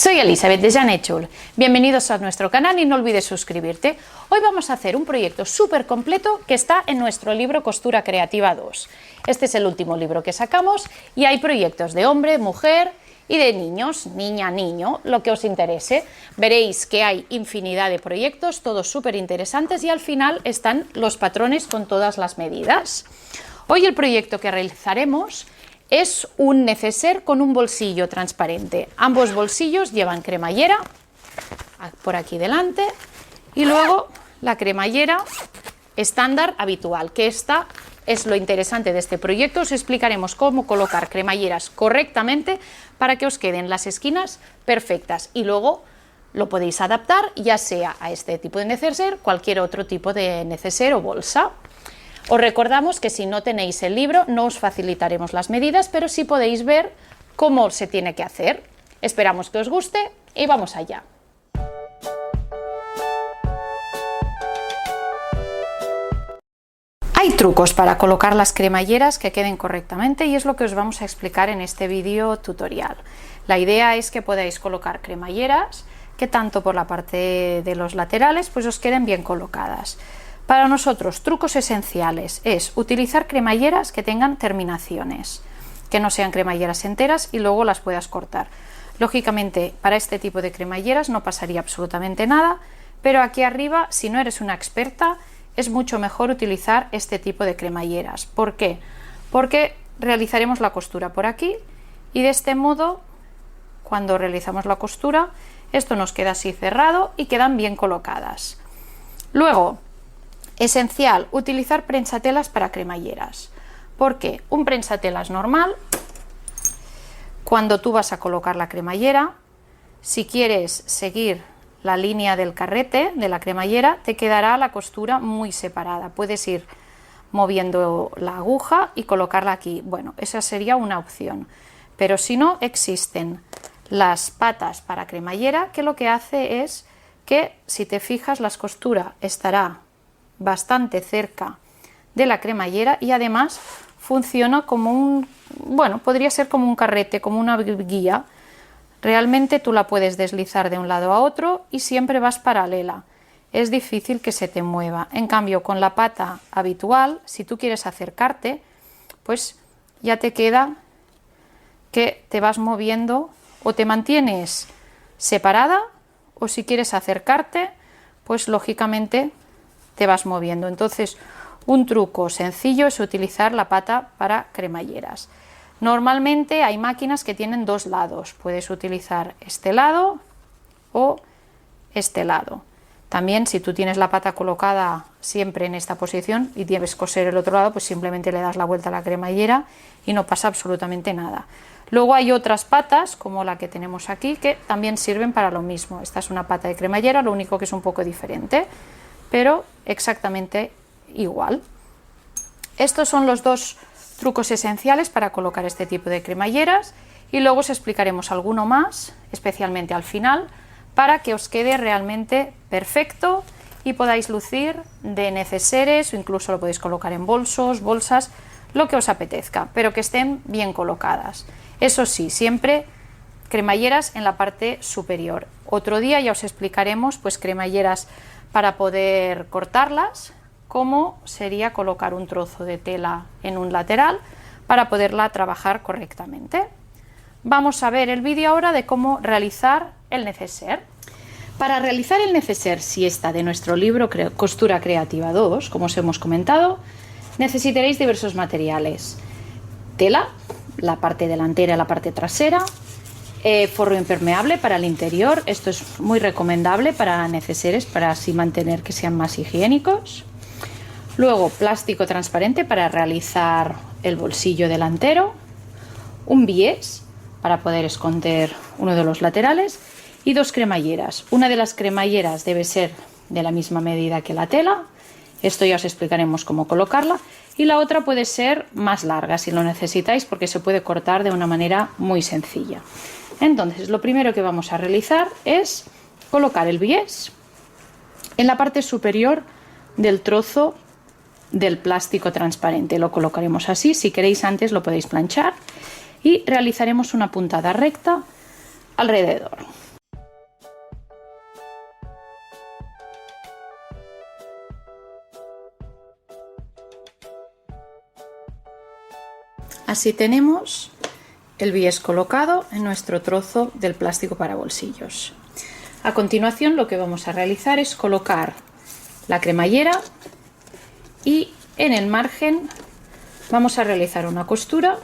Soy Elizabeth de Janetchul. Bienvenidos a nuestro canal y no olvides suscribirte. Hoy vamos a hacer un proyecto súper completo que está en nuestro libro Costura Creativa 2. Este es el último libro que sacamos y hay proyectos de hombre, mujer y de niños, niña, niño, lo que os interese. Veréis que hay infinidad de proyectos, todos súper interesantes, y al final están los patrones con todas las medidas. Hoy el proyecto que realizaremos es un neceser con un bolsillo transparente. Ambos bolsillos llevan cremallera, por aquí delante, y luego la cremallera estándar habitual, que esta es lo interesante de este proyecto. Os explicaremos cómo colocar cremalleras correctamente para que os queden las esquinas perfectas, y luego lo podéis adaptar ya sea a este tipo de neceser, cualquier otro tipo de neceser o bolsa. Os recordamos que si no tenéis el libro no os facilitaremos las medidas, pero sí podéis ver cómo se tiene que hacer. Esperamos que os guste y vamos allá. Hay trucos para colocar las cremalleras que queden correctamente y es lo que os vamos a explicar en este vídeo tutorial. La idea es que podáis colocar cremalleras que tanto por la parte de los laterales pues os queden bien colocadas. Para nosotros, trucos esenciales es utilizar cremalleras que tengan terminaciones, que no sean cremalleras enteras y luego las puedas cortar. Lógicamente, para este tipo de cremalleras no pasaría absolutamente nada, pero aquí arriba, si no eres una experta, es mucho mejor utilizar este tipo de cremalleras. ¿Por qué? Porque realizaremos la costura por aquí y de este modo, cuando realizamos la costura, esto nos queda así cerrado y quedan bien colocadas. Luego, esencial, utilizar prensatelas para cremalleras. Porque un prensatelas normal, cuando tú vas a colocar la cremallera, si quieres seguir la línea del carrete de la cremallera, te quedará la costura muy separada. Puedes ir moviendo la aguja y colocarla aquí. Bueno, esa sería una opción. Pero si no, existen las patas para cremallera, que lo que hace es que, si te fijas, la costura estará bastante cerca de la cremallera y además funciona como un, bueno, podría ser como un carrete, como una guía. Realmente tú la puedes deslizar de un lado a otro y siempre vas paralela. Es difícil que se te mueva. En cambio, con la pata habitual, si tú quieres acercarte, pues ya te queda que te vas moviendo o te mantienes separada, o si quieres acercarte, pues lógicamente te vas moviendo. Entonces, un truco sencillo es utilizar la pata para cremalleras. Normalmente hay máquinas que tienen dos lados. Puedes utilizar este lado o este lado. También, si tú tienes la pata colocada siempre en esta posición y debes coser el otro lado, pues simplemente le das la vuelta a la cremallera y no pasa absolutamente nada. Luego hay otras patas, como la que tenemos aquí, que también sirven para lo mismo. Esta es una pata de cremallera, lo único que es un poco diferente, pero exactamente igual. Estos son los dos trucos esenciales para colocar este tipo de cremalleras, y luego os explicaremos alguno más, especialmente al final, para que os quede realmente perfecto y podáis lucir de neceseres, o incluso lo podéis colocar en bolsos, bolsas, lo que os apetezca, pero que estén bien colocadas. Eso sí, siempre cremalleras en la parte superior. Otro día ya os explicaremos pues cremalleras para poder cortarlas, cómo sería colocar un trozo de tela en un lateral para poderla trabajar correctamente. Vamos a ver el vídeo ahora de cómo realizar el neceser. Para realizar el neceser siesta de nuestro libro Costura Creativa 2, como os hemos comentado, necesitaréis diversos materiales: tela, la parte delantera y la parte trasera, forro impermeable para el interior, esto es muy recomendable para neceseres, para así mantener que sean más higiénicos. Luego, plástico transparente para realizar el bolsillo delantero, un bies para poder esconder uno de los laterales y dos cremalleras. Una de las cremalleras debe ser de la misma medida que la tela, esto ya os explicaremos cómo colocarla, y la otra puede ser más larga si lo necesitáis, porque se puede cortar de una manera muy sencilla. Entonces, lo primero que vamos a realizar es colocar el bies en la parte superior del trozo del plástico transparente. Lo colocaremos así, si queréis antes lo podéis planchar, y realizaremos una puntada recta alrededor. Así tenemos el bies colocado en nuestro trozo del plástico para bolsillos. A continuación lo que vamos a realizar es colocar la cremallera y en el margen vamos a realizar una costura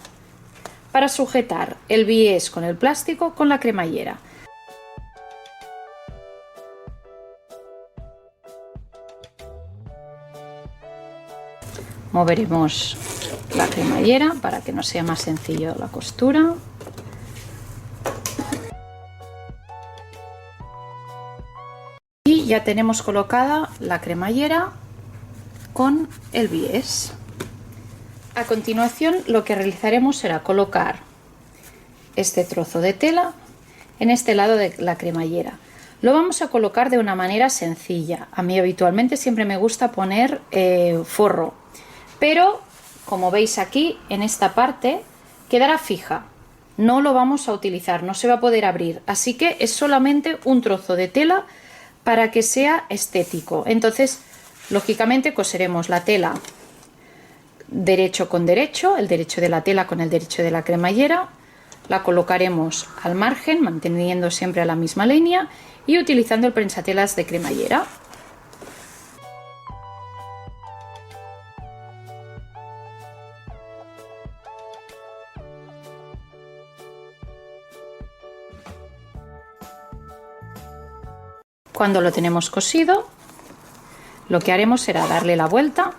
para sujetar el bies con el plástico con la cremallera. Moveremos la cremallera para que nos sea más sencillo la costura. Y ya tenemos colocada la cremallera con el bies. A continuación lo que realizaremos será colocar este trozo de tela en este lado de la cremallera. Lo vamos a colocar de una manera sencilla. A mí habitualmente siempre me gusta poner forro, pero como veis aquí en esta parte quedará fija. No lo vamos a utilizar, no se va a poder abrir, así que es solamente un trozo de tela para que sea estético. Entonces, lógicamente coseremos la tela derecho con derecho, el derecho de la tela con el derecho de la cremallera, la colocaremos al margen manteniendo siempre la misma línea y utilizando el prensatelas de cremallera. Cuando lo tenemos cosido, lo que haremos será darle la vuelta,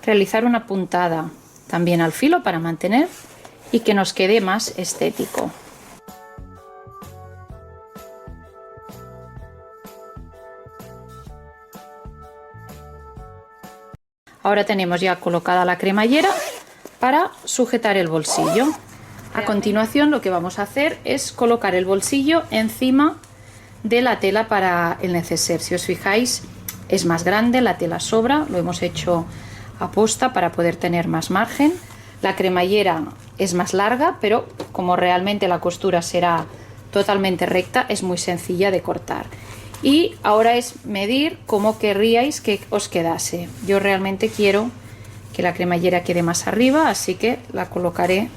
realizar una puntada también al filo para mantener y que nos quede más estético. Ahora tenemos ya colocada la cremallera para sujetar el bolsillo. A continuación lo que vamos a hacer es colocar el bolsillo encima de la tela para el neceser. Si os fijáis, es más grande, la tela sobra, lo hemos hecho aposta para poder tener más margen. La cremallera es más larga, pero como realmente la costura será totalmente recta, es muy sencilla de cortar. Y ahora es medir cómo querríais que os quedase. Yo realmente quiero que la cremallera quede más arriba, así que la colocaré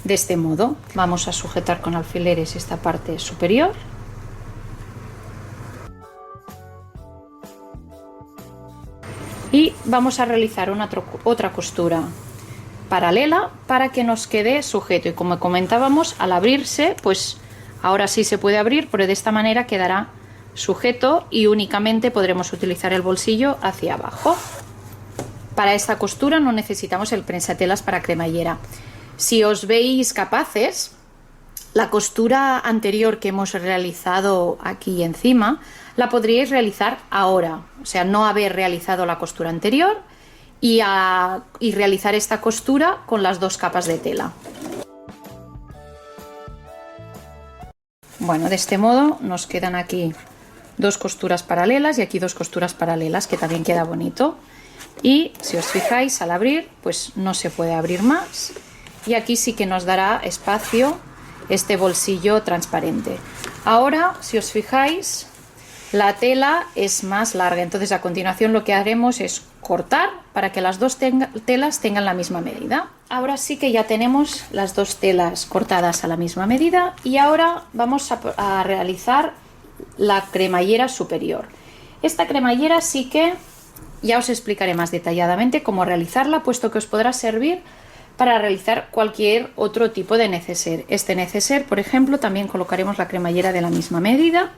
de este modo. Vamos a sujetar con alfileres esta parte superior. Y vamos a realizar otra costura paralela para que nos quede sujeto, y como comentábamos, al abrirse, pues ahora sí se puede abrir, pero de esta manera quedará sujeto y únicamente podremos utilizar el bolsillo hacia abajo. Para esta costura no necesitamos el prensatelas para cremallera. Si os veis capaces, la costura anterior que hemos realizado aquí encima la podríais realizar ahora, o sea, no haber realizado la costura anterior y realizar esta costura con las dos capas de tela. Bueno, de este modo nos quedan aquí dos costuras paralelas y aquí dos costuras paralelas, que también queda bonito. Y si os fijáis, al abrir, pues no se puede abrir más, y aquí sí que nos dará espacio este bolsillo transparente. Ahora, si os fijáis, la tela es más larga, entonces a continuación lo que haremos es cortar para que las dos telas tengan la misma medida. Ahora sí que ya tenemos las dos telas cortadas a la misma medida, y ahora vamos a realizar la cremallera superior. Esta cremallera sí que ya os explicaré más detalladamente cómo realizarla, puesto que os podrá servir para realizar cualquier otro tipo de neceser. Este neceser, por ejemplo, también colocaremos la cremallera de la misma medida,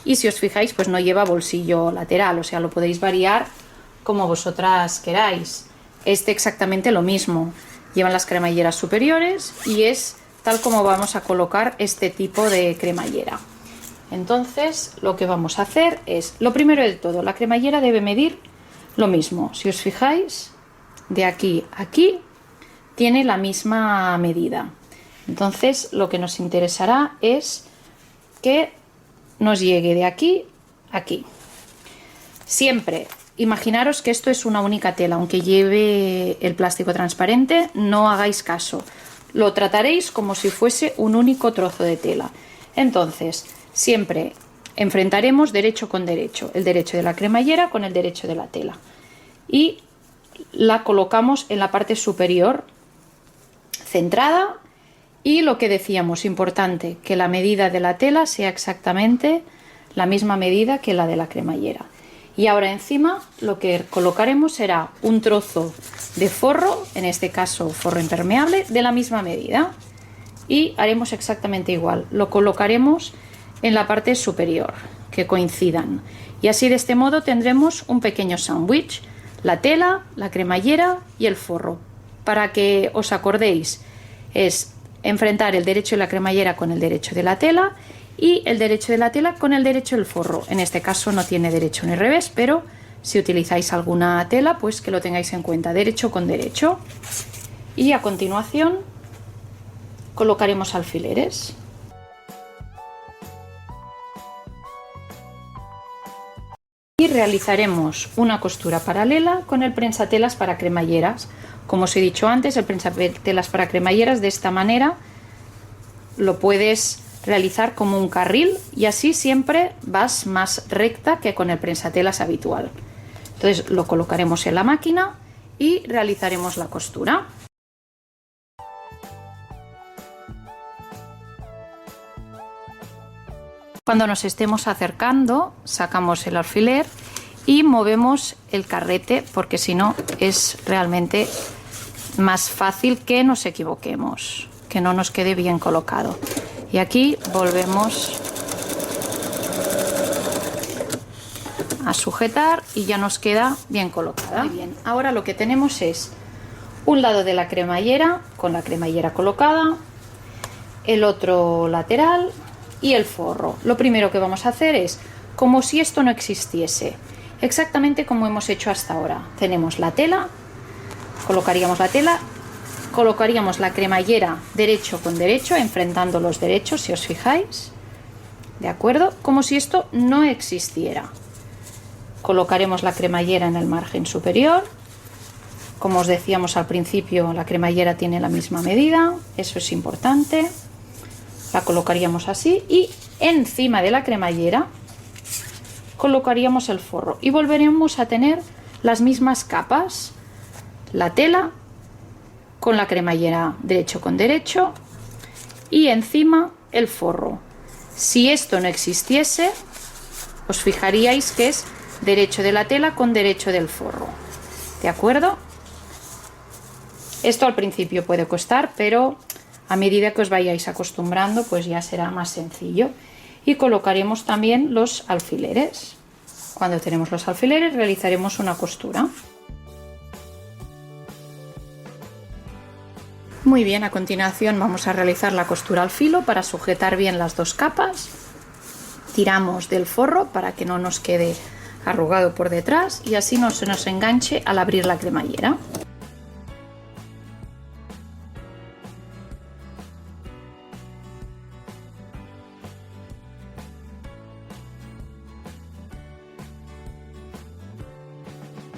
y si os fijáis, pues no lleva bolsillo lateral, o sea, lo podéis variar como vosotras queráis. Este exactamente lo mismo, llevan las cremalleras superiores y es tal como vamos a colocar este tipo de cremallera. Entonces lo que vamos a hacer es, lo primero de todo, la cremallera debe medir lo mismo. Si os fijáis, de aquí a aquí tiene la misma medida. Entonces lo que nos interesará es que nos llegue de aquí a aquí. Siempre imaginaros que esto es una única tela, aunque lleve el plástico transparente, no hagáis caso. Lo trataréis como si fuese un único trozo de tela. Entonces, siempre enfrentaremos derecho con derecho, el derecho de la cremallera con el derecho de la tela. Y la colocamos en la parte superior centrada y lo que decíamos, importante, que la medida de la tela sea exactamente la misma medida que la de la cremallera. Y ahora encima lo que colocaremos será un trozo de forro, en este caso forro impermeable, de la misma medida. Y haremos exactamente igual, lo colocaremos en la parte superior, que coincidan. Y así de este modo tendremos un pequeño sándwich, la tela, la cremallera y el forro. Para que os acordéis, es enfrentar el derecho de la cremallera con el derecho de la tela y el derecho de la tela con el derecho del forro. En este caso no tiene derecho ni revés, pero si utilizáis alguna tela, pues que lo tengáis en cuenta, derecho con derecho. Y a continuación colocaremos alfileres. Y realizaremos una costura paralela con el prensatelas para cremalleras. Como os he dicho antes, el prensatelas para cremalleras de esta manera lo puedes realizar como un carril y así siempre vas más recta que con el prensatelas habitual. Entonces lo colocaremos en la máquina y realizaremos la costura. Cuando nos estemos acercando, sacamos el alfiler y movemos el carrete, porque si no es realmente más fácil que nos equivoquemos, que no nos quede bien colocado. Y aquí volvemos a sujetar y ya nos queda bien colocada. Muy bien, ahora lo que tenemos es un lado de la cremallera con la cremallera colocada, el otro lateral y el forro. Lo primero que vamos a hacer es como si esto no existiese, exactamente como hemos hecho hasta ahora. Tenemos la tela, colocaríamos la tela, colocaríamos la cremallera derecho con derecho, enfrentando los derechos, si os fijáis, ¿de acuerdo? Como si esto no existiera. Colocaremos la cremallera en el margen superior. Como os decíamos al principio, la cremallera tiene la misma medida, eso es importante. La colocaríamos así y encima de la cremallera colocaríamos el forro y volveríamos a tener las mismas capas, la tela con la cremallera derecho con derecho y encima el forro. Si esto no existiese, os fijaríais que es derecho de la tela con derecho del forro, ¿de acuerdo? Esto al principio puede costar, pero a medida que os vayáis acostumbrando, pues ya será más sencillo. Y colocaremos también los alfileres. Cuando tenemos los alfileres, realizaremos una costura. Muy bien, a continuación vamos a realizar la costura al filo para sujetar bien las dos capas. Tiramos del forro para que no nos quede arrugado por detrás y así no se nos enganche al abrir la cremallera.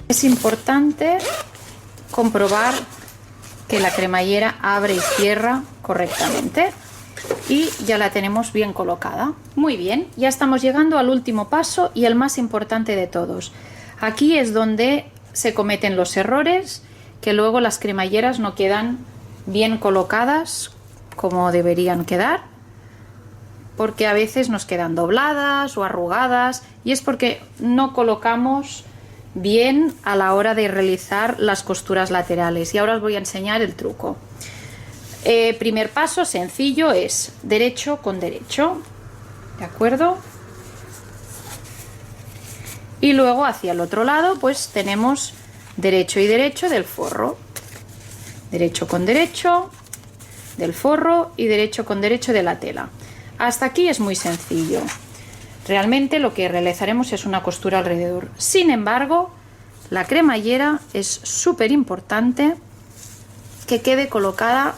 Es importante comprobar que la cremallera abre y cierra correctamente y ya la tenemos bien colocada. Muy bien, ya estamos llegando al último paso y el más importante de todos. Aquí es donde se cometen los errores, que luego las cremalleras no quedan bien colocadas como deberían quedar, porque a veces nos quedan dobladas o arrugadas y es porque no colocamos bien a la hora de realizar las costuras laterales. Y ahora os voy a enseñar el truco. Primer paso sencillo es derecho con derecho, ¿de acuerdo? Y luego hacia el otro lado pues tenemos derecho y derecho del forro, derecho con derecho del forro y derecho con derecho de la tela. Hasta aquí es muy sencillo. Realmente lo que realizaremos es una costura alrededor. Sin embargo, la cremallera es súper importante que quede colocada.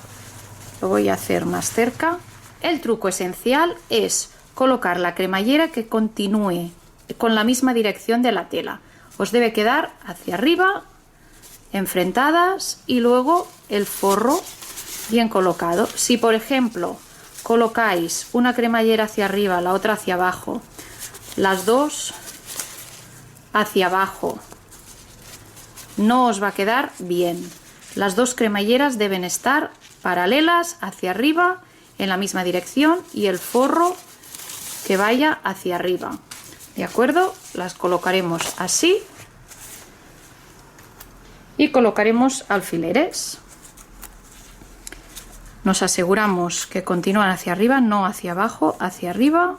Lo voy a hacer más cerca. El truco esencial es colocar la cremallera que continúe con la misma dirección de la tela. Os debe quedar hacia arriba, enfrentadas y luego el forro bien colocado. Si por ejemplo colocáis una cremallera hacia arriba, la otra hacia abajo, las dos hacia abajo, no os va a quedar bien. Las dos cremalleras deben estar paralelas hacia arriba en la misma dirección y el forro que vaya hacia arriba, ¿de acuerdo? Las colocaremos así y colocaremos alfileres. Nos aseguramos que continúan hacia arriba, no hacia abajo, hacia arriba,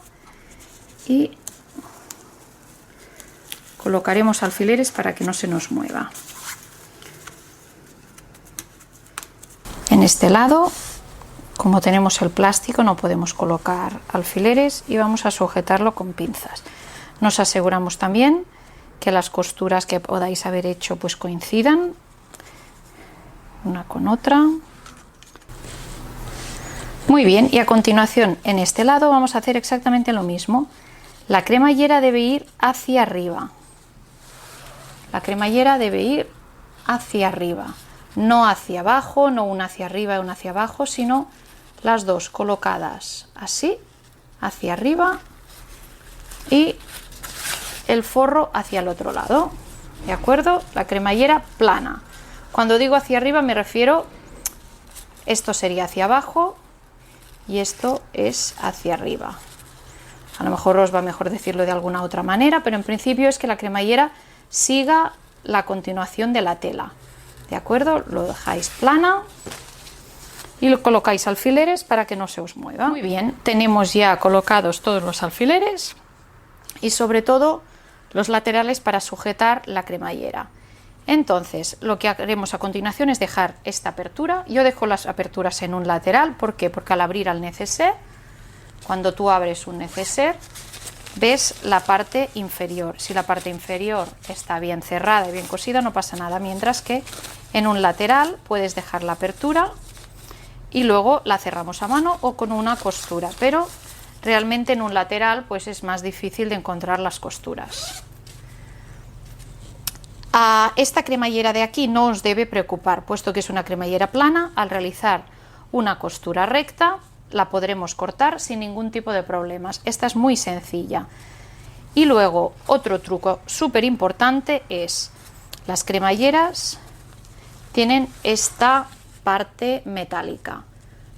y colocaremos alfileres para que no se nos mueva. En este lado, como tenemos el plástico, no podemos colocar alfileres y vamos a sujetarlo con pinzas. Nos aseguramos también que las costuras que podáis haber hecho pues coincidan una con otra. Muy bien, y a continuación en este lado vamos a hacer exactamente lo mismo. La cremallera debe ir hacia arriba. La cremallera debe ir hacia arriba, no hacia abajo, no una hacia arriba y una hacia abajo, sino las dos colocadas así, hacia arriba, y el forro hacia el otro lado, ¿de acuerdo? La cremallera plana. Cuando digo hacia arriba me refiero, esto sería hacia abajo y esto es hacia arriba. A lo mejor os va mejor decirlo de alguna otra manera, pero en principio es que la cremallera siga la continuación de la tela, ¿de acuerdo? Lo dejáis plana y lo colocáis alfileres para que no se os mueva. Muy bien, tenemos ya colocados todos los alfileres y sobre todo los laterales para sujetar la cremallera. Entonces, lo que haremos a continuación es dejar esta apertura. Yo dejo las aperturas en un lateral. ¿Por qué? Porque al abrir al neceser, cuando tú abres un neceser, ves la parte inferior. Si la parte inferior está bien cerrada y bien cosida, no pasa nada. Mientras que en un lateral puedes dejar la apertura y luego la cerramos a mano o con una costura. Pero realmente en un lateral pues es más difícil de encontrar las costuras. A esta cremallera de aquí no os debe preocupar, puesto que es una cremallera plana. Al realizar una costura recta la podremos cortar sin ningún tipo de problemas. Esta es muy sencilla. Y luego otro truco súper importante es, las cremalleras tienen esta parte metálica.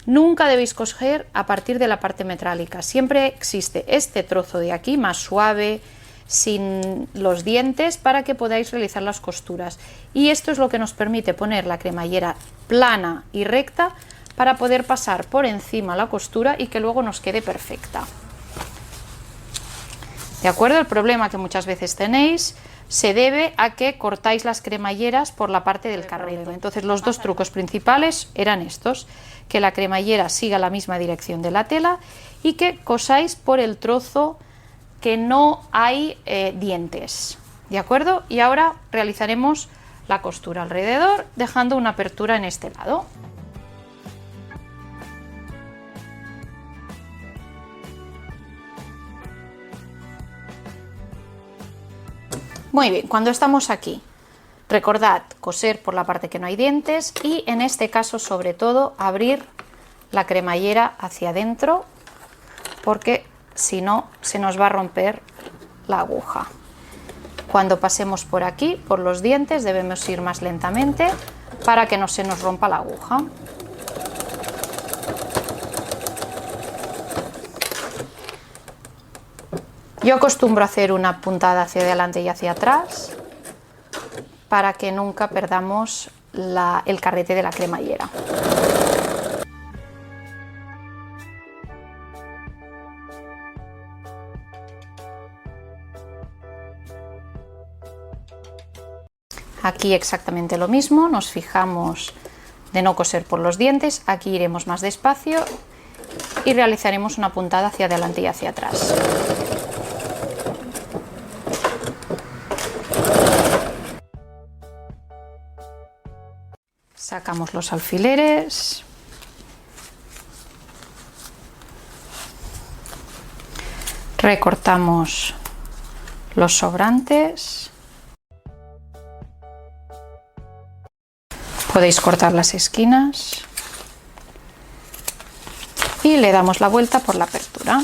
Nunca debéis coser a partir de la parte metálica, siempre existe este trozo de aquí más suave, sin los dientes, para que podáis realizar las costuras, y esto es lo que nos permite poner la cremallera plana y recta para poder pasar por encima la costura y que luego nos quede perfecta. ¿De acuerdo? El problema que muchas veces tenéis se debe a que cortáis las cremalleras por la parte del carrete. Entonces los dos trucos principales eran estos: que la cremallera siga la misma dirección de la tela y que cosáis por el trozo que no hay dientes, ¿de acuerdo? Y ahora realizaremos la costura alrededor, dejando una apertura en este lado. Muy bien, cuando estamos aquí, recordad coser por la parte que no hay dientes y en este caso sobre todo abrir la cremallera hacia adentro, porque si no se nos va a romper la aguja. Cuando pasemos por aquí, por los dientes, debemos ir más lentamente para que no se nos rompa la aguja. Yo acostumbro a hacer una puntada hacia adelante y hacia atrás para que nunca perdamos el carrete de la cremallera. Aquí exactamente lo mismo, nos fijamos de no coser por los dientes, aquí iremos más despacio y realizaremos una puntada hacia adelante y hacia atrás. Sacamos los alfileres, recortamos los sobrantes. Podéis cortar las esquinas y le damos la vuelta por la apertura.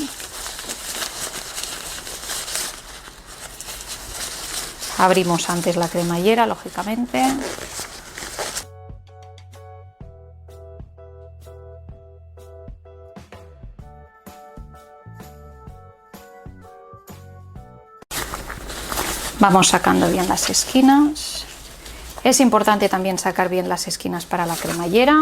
Abrimos antes la cremallera, lógicamente. Vamos sacando bien las esquinas. Es importante también sacar bien las esquinas para la cremallera.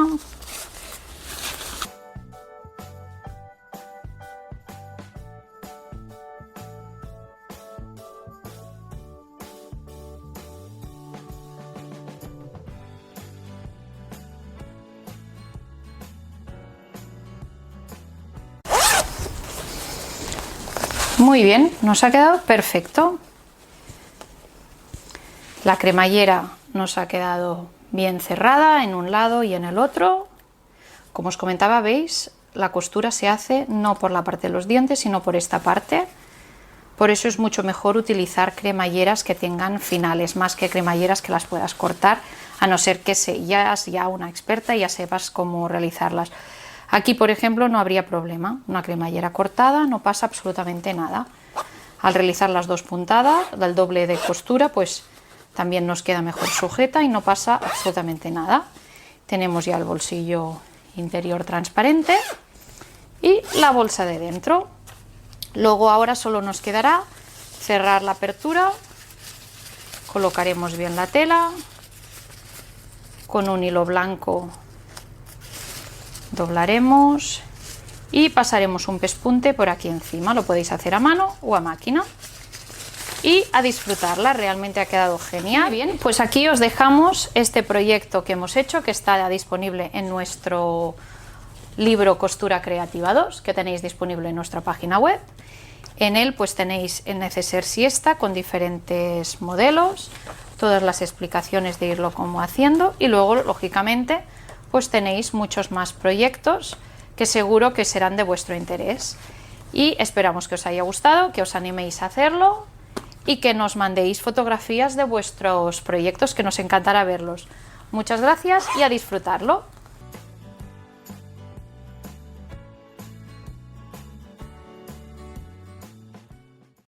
Muy bien, nos ha quedado perfecto. La cremallera nos ha quedado bien cerrada en un lado y en el otro. Como os comentaba, veis, la costura se hace no por la parte de los dientes, sino por esta parte. Por eso es mucho mejor utilizar cremalleras que tengan finales, más que cremalleras que las puedas cortar, a no ser que seas ya una experta y ya sepas cómo realizarlas. Aquí, por ejemplo, no habría problema. Una cremallera cortada no pasa absolutamente nada. Al realizar las dos puntadas del doble de costura, pues también nos queda mejor sujeta y no pasa absolutamente nada. Tenemos ya el bolsillo interior transparente y la bolsa de dentro. Luego ahora solo nos quedará cerrar la apertura. Colocaremos bien la tela. Con un hilo blanco doblaremos y pasaremos un pespunte por aquí encima. Lo podéis hacer a mano o a máquina. Y a disfrutarla, realmente ha quedado genial. Bien, pues aquí os dejamos este proyecto que hemos hecho, que está disponible en nuestro libro Costura Creativa 2, que tenéis disponible en nuestra página web. En él pues tenéis el neceser siesta con diferentes modelos, todas las explicaciones de irlo como haciendo, y luego lógicamente pues tenéis muchos más proyectos que seguro que serán de vuestro interés. Y esperamos que os haya gustado, que os animéis a hacerlo y que nos mandéis fotografías de vuestros proyectos, que nos encantará verlos. Muchas gracias y a disfrutarlo.